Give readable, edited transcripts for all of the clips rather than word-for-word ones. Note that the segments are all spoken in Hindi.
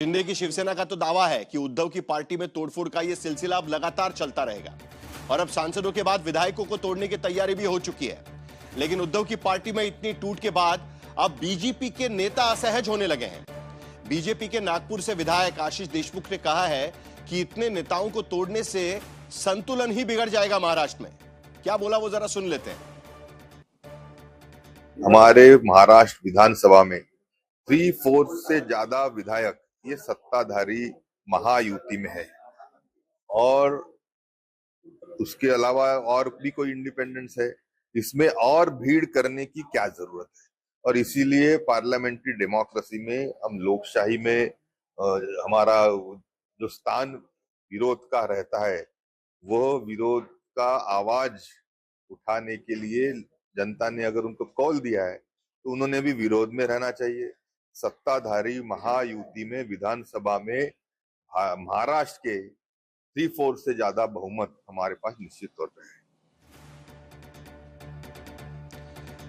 शिंदे की शिवसेना का तो दावा है कि उद्धव की पार्टी में तोड़फोड़ का यह सिलसिला अब लगातार चलता रहेगा और अब सांसदों के बाद विधायकों को तोड़ने की तैयारी भी हो चुकी है। लेकिन उद्धव की पार्टी में इतनी टूट के बाद अब बीजेपी के नेता असहज होने लगे हैं। बीजेपी के नागपुर से विधायक आशीष देशमुख ने कहा है कि इतने नेताओं को तोड़ने से संतुलन ही बिगड़ जाएगा महाराष्ट्र में। क्या बोला वो जरा सुन लेते हैं। हमारे महाराष्ट्र विधानसभा में 3/4 से ज्यादा विधायक ये सत्ताधारी महायुति में है और उसके अलावा और भी कोई इंडिपेंडेंस है। इसमें और भीड़ करने की क्या जरूरत है। और इसीलिए पार्लियामेंट्री डेमोक्रेसी में हम लोकशाही में हमारा जो स्थान विरोध का रहता है वो विरोध का आवाज उठाने के लिए जनता ने अगर उनको कॉल दिया है तो उन्होंने भी विरोध में रहना चाहिए। सत्ताधारी महायुति में विधानसभा में महाराष्ट्र के 3/4 से ज्यादा बहुमत हमारे पास निश्चित तौर पर है।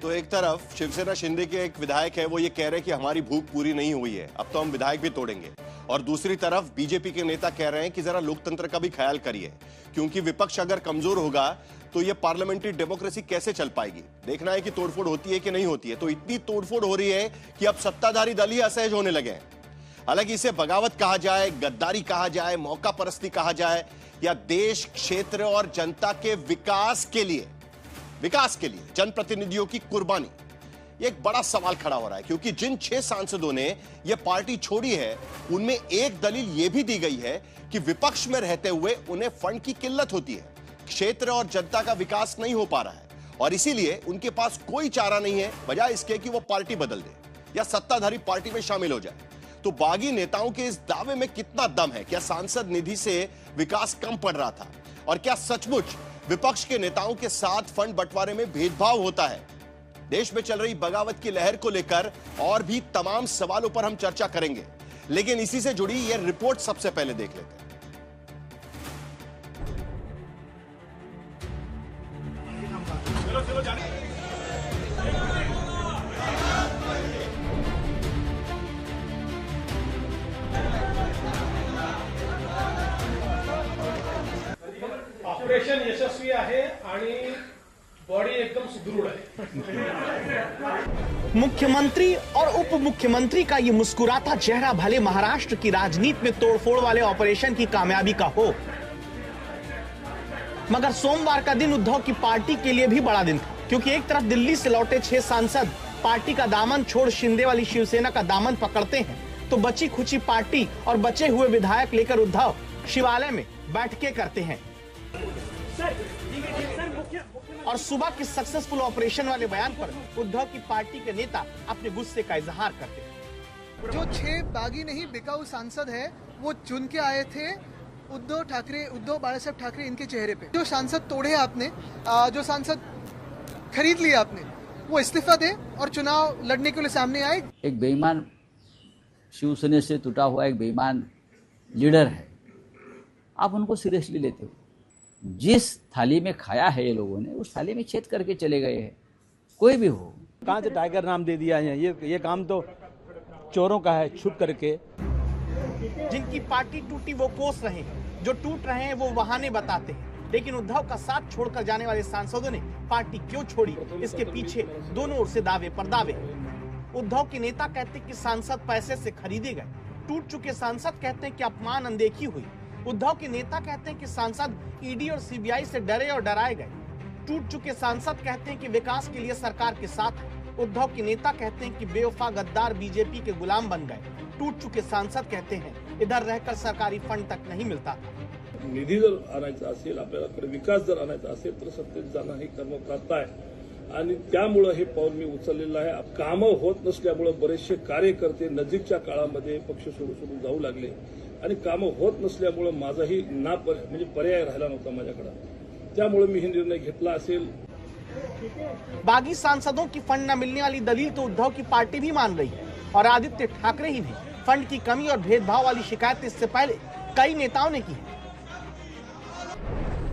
तो एक तरफ शिवसेना शिंदे के एक विधायक है, वो ये कह रहे हैं कि हमारी भूख पूरी नहीं हुई है, अब तो हम विधायक भी तोड़ेंगे। और दूसरी तरफ बीजेपी के नेता कह रहे हैं कि जरा लोकतंत्र का भी ख्याल करिए, क्योंकि विपक्ष अगर कमजोर होगा तो ये पार्लियामेंट्री डेमोक्रेसी कैसे चल पाएगी। देखना है कि तोड़फोड़ होती है कि नहीं होती है। तो इतनी तोड़फोड़ हो रही है कि अब सत्ताधारी दल ही असहज होने लगे हैं। हालांकि इसे बगावत कहा जाए, गद्दारी कहा जाए, मौका परस्ती कहा जाए या देश, क्षेत्र और जनता के विकास के लिए जनप्रतिनिधियों की कुर्बानी, ये एक बड़ा सवाल खड़ा हो रहा है। क्योंकि जिन 6 सांसदों ने यह पार्टी छोड़ी है उनमें एक दलील यह भी दी गई है कि विपक्ष में रहते हुए उन्हें फंड की किल्लत होती है, क्षेत्र और जनता का विकास नहीं हो पा रहा है और इसीलिए उनके पास कोई चारा नहीं है बजाय इसके कि वो पार्टी बदल दे या सत्ताधारी पार्टी में शामिल हो जाए। तो बागी नेताओं के इस दावे में कितना दम है? क्या सांसद निधि से विकास कम पड़ रहा था और क्या सचमुच विपक्ष के नेताओं के साथ फंड बंटवारे में भेदभाव होता है? देश में चल रही बगावत की लहर को लेकर और भी तमाम सवालों पर हम चर्चा करेंगे, लेकिन इसी से जुड़ी यह रिपोर्ट सबसे पहले देख लेते हैं। ऑपरेशन यशस्वी आहे आणि बॉडी एकदम सुदृढ़ है। मुख्यमंत्री और उप मुख्यमंत्री का ये मुस्कुराता चेहरा भले महाराष्ट्र की राजनीति में तोड़फोड़ वाले ऑपरेशन की कामयाबी का हो, मगर सोमवार का दिन उद्धव की पार्टी के लिए भी बड़ा दिन था। क्योंकि एक तरफ दिल्ली से लौटे 6 सांसद पार्टी का दामन छोड़ शिंदे वाली शिवसेना का दामन पकड़ते हैं, तो बची खुची पार्टी और बचे हुए विधायक लेकर उद्धव शिवालय में बैठकें करते हैं और सुबह के सक्सेसफुल ऑपरेशन वाले बयान पर उद्धव की पार्टी के नेता अपने गुस्से का इजहार करते हैं। जो 6 बागी नहीं बिकाऊ सांसद है वो चुन के आए थे उद्धव बाळासाहेब ठाकरे इनके चेहरे पे। जो सांसद तोड़े आपने, जो सांसद खरीद लिए आपने, वो इस्तीफा दे और चुनाव लड़ने के लिए सामने आए। एक बेईमान शिवसेना से टूटा हुआ एक बेईमान लीडर है, आप उनको सीरियसली लेते हो। जिस थाली में खाया है ये लोगों ने उस थाली में छेद करके चले गए हैं। कोई भी हो, कहाँ से टाइगर नाम दे दिया है? ये काम तो चोरों का है, छुप करके। जिनकी पार्टी टूटी वो कोस रहे हैं, जो टूट रहे हैं वो बहाने बताते हैं। लेकिन उद्धव का साथ छोड़कर जाने वाले सांसदों ने पार्टी क्यों छोड़ी, इसके पीछे दोनों ओर से दावे पर दावे। उद्धव के नेता कहते हैं कि सांसद पैसे से खरीदे गए, टूट चुके सांसद कहते हैं कि अपमान अनदेखी हुई। उद्धव के नेता कहते हैं कि सांसद ईडी और सीबीआई से डरे और डराए गए। टूट चुके सांसद कहते हैं कि विकास के लिए सरकार के साथ है। उद्धव के नेता कहते हैं कि बेवफा गद्दार बीजेपी के गुलाम बन गए। टूट चुके सांसद कहते हैं इधर रहकर सरकारी फंड तक नहीं मिलता। निधी जर आणायचा असेल, आपल्याला विकास जर आणायचा असेल तर सत्तेत जाणं हे कर्मप्राप्त आहे आणि त्यामुळे हे पाऊल मी उचललेलं आहे। कामं होत नसल्यामुळे बरेचसे कार्यकर्ते नजीकच्या काळामध्ये पक्ष सोडून जाऊ लागले आणि कामं होत नसल्यामुळे माझाही म्हणजे पर्याय राहिला नव्हता माझ्याकडे, त्यामुळे मी हे निर्णय घेतला असेल। बागी सांसदों की फंड न मिलने वाली दलील तो उद्धव की पार्टी भी मान रही है और आदित्य ठाकरे ही नहीं, फंड की कमी और भेदभाव वाली शिकायत इससे पहले कई नेताओं ने की है।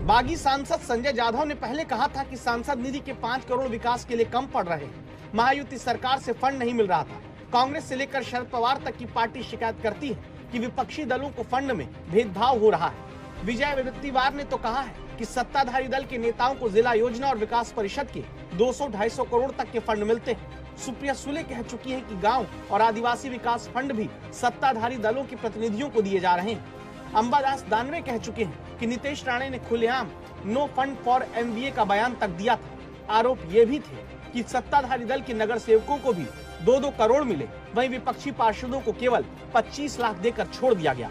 बागी सांसद संजय जाधव ने पहले कहा था कि सांसद निधि के 5 करोड़ विकास के लिए कम पड़ रहे हैं। महायुति सरकार से फंड नहीं मिल रहा था। कांग्रेस से लेकर शरद पवार तक की पार्टी शिकायत करती है कि विपक्षी दलों को फंड में भेदभाव हो रहा है। विजय वडेट्टीवार ने तो कहा है कि सत्ताधारी दल के नेताओं को जिला योजना और विकास परिषद के 200-250 करोड़ तक के फंड मिलते हैं। सुप्रिया सुले कह चुकी है कि गांव और आदिवासी विकास फंड भी सत्ताधारी दलों के प्रतिनिधियों को दिए जा रहे हैं। अंबादास दानवे कह चुके हैं कि नीतीश राणे ने खुलेआम नो फंड फॉर MBA का बयान तक दिया था। आरोप ये भी थे कि सत्ताधारी दल के नगर सेवकों को भी 2-2 करोड़ मिले, वहीं विपक्षी पार्षदों को केवल 25 लाख देकर छोड़ दिया गया।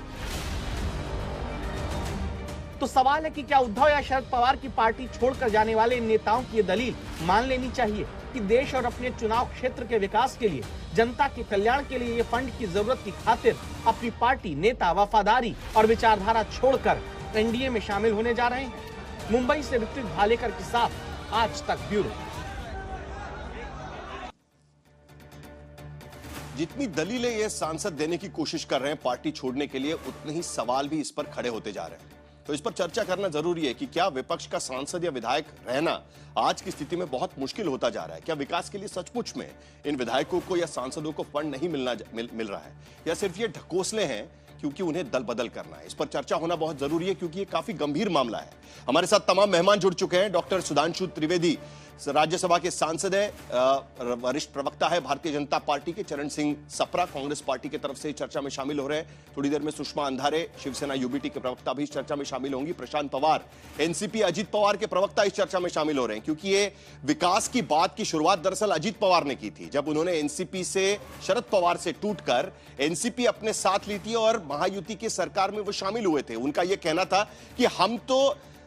तो सवाल है कि क्या उद्धव या शरद पवार की पार्टी छोड़कर जाने वाले इन नेताओं की ये दलील मान लेनी चाहिए कि देश और अपने चुनाव क्षेत्र के विकास के लिए, जनता के कल्याण के लिए ये फंड की जरूरत की खातिर अपनी पार्टी, नेता, वफादारी और विचारधारा छोड़कर NDA में शामिल होने जा रहे हैं। मुंबई से ऋत्विक भालेकर के साथ आज तक ब्यूरो। जितनी दलीलें ये सांसद देने की कोशिश कर रहे हैं पार्टी छोड़ने के लिए, उतने ही सवाल भी इस पर खड़े होते जा रहे हैं। तो इस पर चर्चा करना जरूरी है कि क्या विपक्ष का सांसद या विधायक रहना आज की स्थिति में बहुत मुश्किल होता जा रहा है। क्या विकास के लिए सचमुच में इन विधायकों को या सांसदों को फंड नहीं मिल रहा है, या सिर्फ ये ढकोसले हैं क्योंकि उन्हें दल बदल करना है। इस पर चर्चा होना बहुत जरूरी है क्योंकि ये काफी गंभीर मामला है। हमारे साथ तमाम मेहमान जुड़ चुके हैं। डॉक्टर सुधांशु त्रिवेदी राज्यसभा के सांसद है, वरिष्ठ प्रवक्ता है भारतीय जनता पार्टी के। चरण सिंह सप्रा कांग्रेस पार्टी की तरफ से चर्चा में शामिल हो रहे हैं। थोड़ी देर में सुषमा अंधारे शिवसेना UBT के प्रवक्ता भी इस चर्चा में शामिल होंगी। प्रशांत पवार NCP अजित पवार के प्रवक्ता इस चर्चा में शामिल हो रहे हैं क्योंकि ये विकास की बात की शुरुआत दरअसल अजित पवार ने की थी, जब उन्होंने NCP से शरद पवार से टूटकर NCP अपने साथ ली थी और महायुति की सरकार में वो शामिल हुए थे। उनका यह कहना था कि हम तो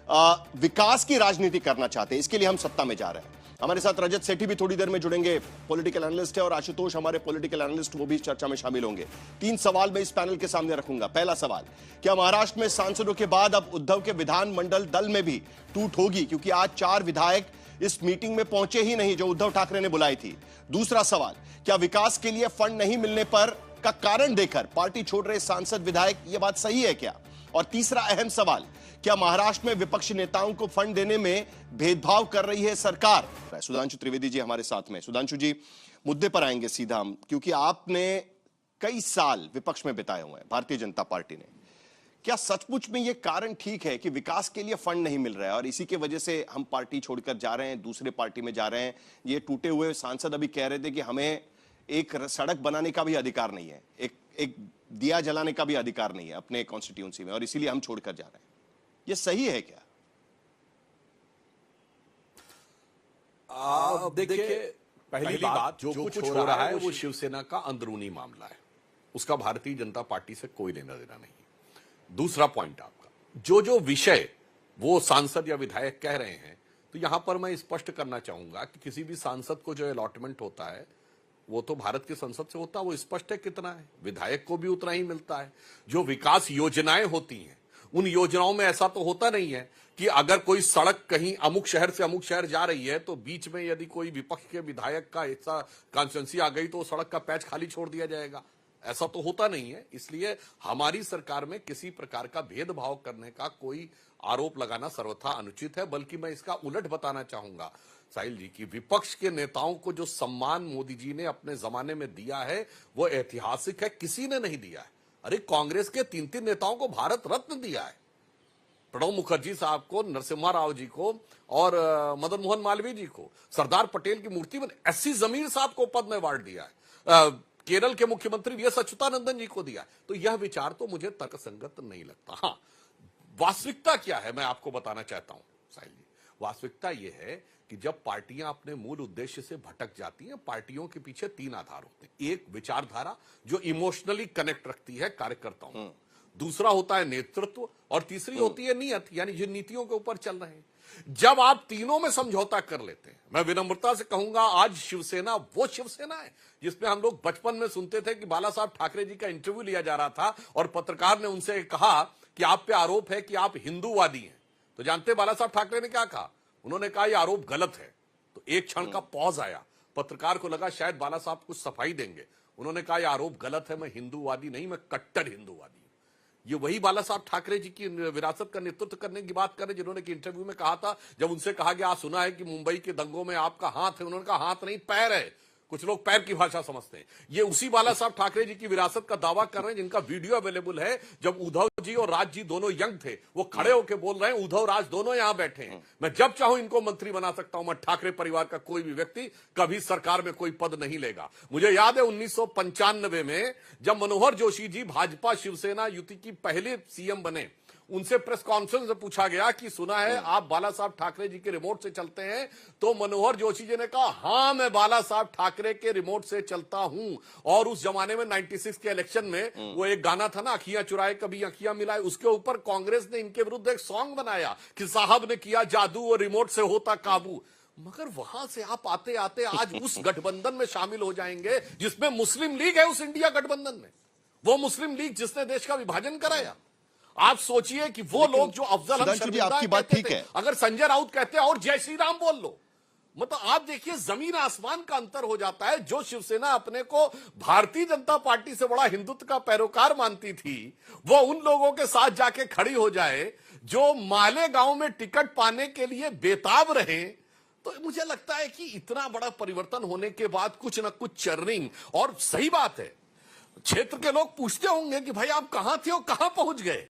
विकास की राजनीति करना चाहते हैं, इसके लिए हम सत्ता में जा रहे हैं। हमारे साथ रजत सेठी भी थोड़ी देर में जुड़ेंगे, पॉलिटिकल एनालिस्ट है, और आशुतोष हमारे पॉलिटिकल एनालिस्ट, वो भी इस चर्चा में शामिल होंगे। 3 सवाल मैं इस पैनल के सामने रखूंगा। पहला सवाल, क्या महाराष्ट्र में सांसदों के बाद अब उद्धव के विधानमंडल दल में भी टूट होगी, क्योंकि आज 4 विधायक इस मीटिंग में पहुंचे ही नहीं जो उद्धव ठाकरे ने बुलाई थी। दूसरा सवाल, क्या विकास के लिए फंड नहीं मिलने पर का कारण देकर पार्टी छोड़ रहे सांसद विधायक, यह बात सही है क्या? और तीसरा अहम सवाल, क्या महाराष्ट्र में विपक्षी नेताओं को फंड देने में भेदभाव कर रही है सरकार? सुधांशु त्रिवेदी जी हमारे साथ में। सुधांशु जी, मुद्दे पर आएंगे सीधा हम, क्योंकि आपने कई साल विपक्ष में बिताए हुए हैं भारतीय जनता पार्टी ने। क्या सचमुच में यह कारण ठीक है कि विकास के लिए फंड नहीं मिल रहा है और इसी की वजह से हम पार्टी छोड़कर जा रहे हैं, दूसरे पार्टी में जा रहे हैं? ये टूटे हुए सांसद अभी कह रहे थे कि हमें एक सड़क बनाने का भी अधिकार नहीं है, एक दिया जलाने का भी अधिकार नहीं है अपने कॉन्स्टिट्यूंसी में, और इसीलिए हम छोड़कर जा रहे हैं। ये सही है क्या? देखिए, पहली बात, जो कुछ हो रहा है वो शिवसेना का अंदरूनी मामला है, उसका भारतीय जनता पार्टी से कोई लेना देना नहीं। दूसरा पॉइंट आपका, जो विषय वो सांसद या विधायक कह रहे हैं, तो यहां पर मैं स्पष्ट करना चाहूंगा कि किसी भी सांसद को जो अलॉटमेंट होता है वो तो भारत की संसद से होता है, वो स्पष्ट है कितना है, विधायक को भी उतना ही मिलता है। जो विकास योजनाएं होती हैं, उन योजनाओं में ऐसा तो होता नहीं है कि अगर कोई सड़क कहीं अमुक शहर से अमुक शहर जा रही है तो बीच में यदि कोई विपक्ष के विधायक का ऐसा कॉन्स्टिट्यूंसी आ गई तो सड़क का पैच खाली छोड़ दिया जाएगा, ऐसा तो होता नहीं है। इसलिए हमारी सरकार में किसी प्रकार का भेदभाव करने का कोई आरोप लगाना सर्वथा अनुचित है, बल्कि मैं इसका उलट बताना चाहूंगा साहिल जी की विपक्ष के नेताओं को जो सम्मान मोदी जी ने अपने जमाने में दिया है वो ऐतिहासिक है, किसी ने नहीं दिया है। अरे कांग्रेस के 3 नेताओं को भारत रत्न दिया है, प्रणब मुखर्जी साहब को, नरसिम्हा राव जी को और मदन मोहन मालवीय जी को, सरदार पटेल की मूर्ति में एससी जमीर साहब को पद्म अवार्ड दिया है, केरल के मुख्यमंत्री वीएस अच्युतानंदन जी को दिया। तो यह विचार तो मुझे तर्कसंगत नहीं लगता। हाँ, वास्तविकता क्या है मैं आपको बताना चाहता हूं साहिल जी। वास्तविकता यह है कि जब पार्टियां अपने मूल उद्देश्य से भटक जाती हैं, पार्टियों के पीछे 3 आधार होते हैं। एक, विचारधारा जो इमोशनली कनेक्ट रखती है कार्यकर्ताओं, दूसरा होता है नेतृत्व, और तीसरी होती है नीयत, यानी जिन नीतियों के ऊपर चल रहे हैं। जब आप तीनों में समझौता कर लेते हैं, मैं विनम्रता से कहूंगा आज शिवसेना वो शिवसेना है जिसमें हम लोग बचपन में सुनते थे कि बाला साहब ठाकरे जी का इंटरव्यू लिया जा रहा था और पत्रकार ने उनसे कहा कि आप पे आरोप है कि आप हिंदूवादी हैं। तो जानते बाला साहब ठाकरे ने क्या कहा? उन्होंने कहा यह आरोप गलत है। तो एक क्षण का पॉज आया, पत्रकार को लगा शायद बाला साहब कुछ सफाई देंगे। उन्होंने कहा यह आरोप गलत है, मैं हिंदूवादी नहीं, मैं कट्टर हिंदूवादी हूं। ये वही बाला साहब ठाकरे जी की विरासत का नेतृत्व करने की बात करें जिन्होंने कि इंटरव्यू में कहा था, जब उनसे कहा गया सुना है कि मुंबई के दंगों में आपका हाथ है, उन्होंने कहा हाथ नहीं पैर है। कुछ लोग पैर की भाषा समझते हैं। ये उसी बाला साहब ठाकरे जी की विरासत का दावा कर रहे हैं जिनका वीडियो अवेलेबल है। जब उद्धव जी और राज जी दोनों यंग थे, वो खड़े होकर बोल रहे हैं उद्धव राज दोनों यहां बैठे हैं, मैं जब चाहूं इनको मंत्री बना सकता हूं, मैं ठाकरे परिवार का कोई भी व्यक्ति कभी सरकार में कोई पद नहीं लेगा। मुझे याद है 1995 में जब मनोहर जोशी जी भाजपा शिवसेना युति की पहले सीएम बने, उनसे प्रेस कॉन्फ्रेंस में पूछा गया कि सुना है आप बाला साहब ठाकरे जी के रिमोट से चलते हैं, तो मनोहर जोशी जी ने कहा हां मैं बाला साहब ठाकरे के रिमोट से चलता हूं। और उस जमाने में 96 के इलेक्शन में वो एक गाना था ना, अखियां चुराए कभी अखियां मिलाए, उसके ऊपर कांग्रेस ने इनके विरुद्ध एक सॉन्ग बनाया कि साहब ने किया जादू और रिमोट से होता काबू। मगर वहां से आप आते आते आज उस गठबंधन में शामिल हो जाएंगे जिसमें मुस्लिम लीग है, उस इंडिया गठबंधन में, वो मुस्लिम लीग जिसने देश का विभाजन कराया। आप सोचिए कि वो लोग जो अफजल हम शर्मिंदा आपकी बात ठीक है, अगर संजय राउत कहते हैं और जय श्री राम बोल लो, मतलब आप देखिए जमीन आसमान का अंतर हो जाता है। जो शिवसेना अपने को भारतीय जनता पार्टी से बड़ा हिंदुत्व का पैरोकार मानती थी, वो उन लोगों के साथ जाके खड़ी हो जाए जो मालेगांव में टिकट पाने के लिए बेताब रहे। तो मुझे लगता है कि इतना बड़ा परिवर्तन होने के बाद कुछ ना कुछ चर्निंग, और सही बात है क्षेत्र के लोग पूछते होंगे कि भाई आप कहां थे और कहां पहुंच गए।